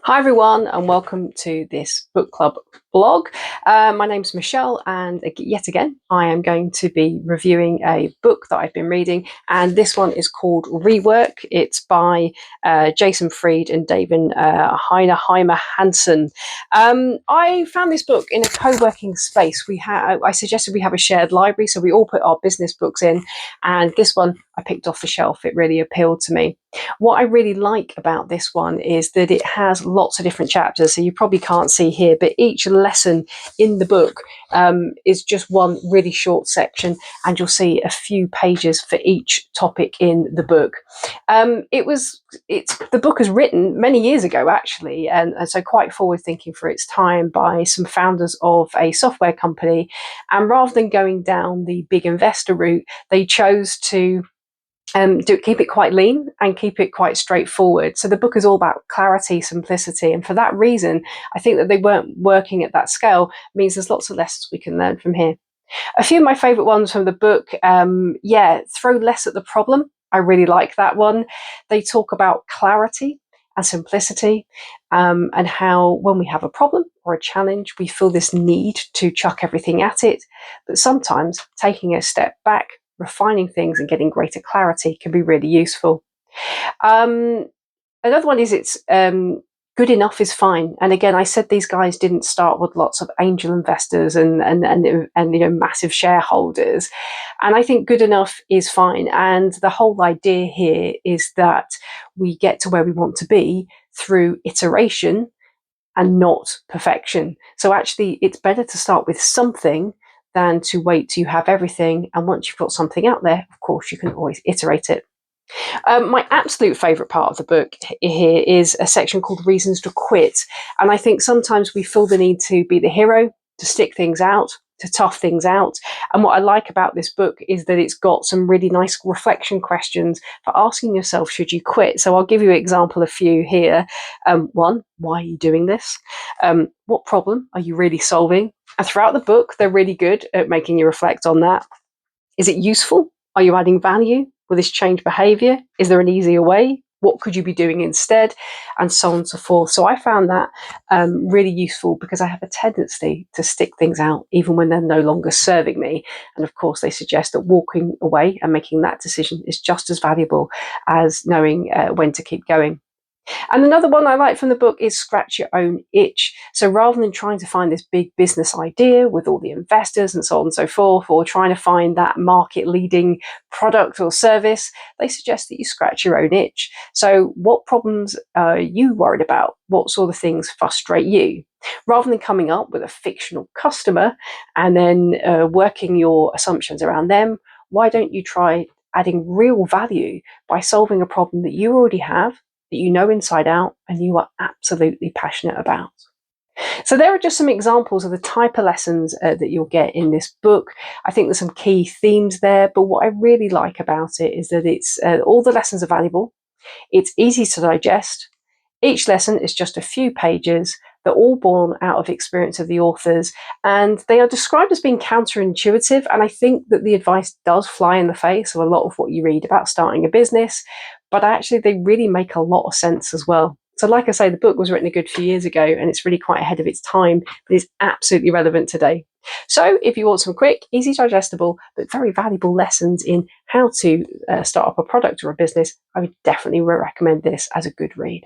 Hi everyone, and welcome to this book club blog. My name's Michelle, and yet again I am going to be reviewing a book that I've been reading, and this one is called Rework. It's by Jason Fried and David Heinemeier Hansson. I found this book in a co-working space. I suggested we have a shared library, so we all put our business books in, and this one I picked off the shelf. It really appealed to me. What I really like about this one is that it has lots of different chapters, so you probably can't see here, but each lesson in the book is just one really short section, and you'll see a few pages for each topic in the book. The book was written many years ago, actually, and so quite forward thinking for its time, by some founders of a software company, and rather than going down the big investor route, they chose to keep it quite lean and keep it quite straightforward. So the book is all about clarity, simplicity, and for that reason, I think that they weren't working at that scale means there's lots of lessons we can learn from here. A few of my favourite ones from the book, throw less at the problem. I really like that one. They talk about clarity and simplicity, and how when we have a problem or a challenge, we feel this need to chuck everything at it, but sometimes taking a step back, refining things and getting greater clarity can be really useful. Another one is it's good enough is fine. And again, I said these guys didn't start with lots of angel investors and massive shareholders. And I think good enough is fine. And the whole idea here is that we get to where we want to be through iteration and not perfection. So actually, it's better to start with something than to wait till you have everything. And once you've got something out there, of course, you can always iterate it. My absolute favourite part of the book here is a section called Reasons to Quit. And I think sometimes we feel the need to be the hero, to stick things out, to tough things out. And what I like about this book is that it's got some really nice reflection questions for asking yourself, should you quit? So I'll give you an example, a few here. One, why are you doing this? What problem are you really solving? And throughout the book, they're really good at making you reflect on that. Is it useful? Are you adding value? Will this change behavior? Is there an easier way? What could you be doing instead? And so on and so forth. So I found that really useful, because I have a tendency to stick things out even when they're no longer serving me. And of course, they suggest that walking away and making that decision is just as valuable as knowing when to keep going. And another one I like from the book is scratch your own itch. So rather than trying to find this big business idea with all the investors and so on and so forth, or trying to find that market leading product or service, they suggest that you scratch your own itch. So what problems are you worried about? What sort of things frustrate you? Rather than coming up with a fictional customer and then working your assumptions around them, why don't you try adding real value by solving a problem that you already have, that you know inside out, and you are absolutely passionate about. So there are just some examples of the type of lessons that you'll get in this book. I think there's some key themes there, but what I really like about it is that it's all the lessons are valuable. It's easy to digest. Each lesson is just a few pages. They're all born out of experience of the authors, and they are described as being counterintuitive. And I think that the advice does fly in the face of a lot of what you read about starting a business, but actually they really make a lot of sense as well. So like I say, the book was written a good few years ago, and it's really quite ahead of its time, but it's absolutely relevant today. So if you want some quick, easy, digestible, but very valuable lessons in how to start up a product or a business, I would definitely recommend this as a good read.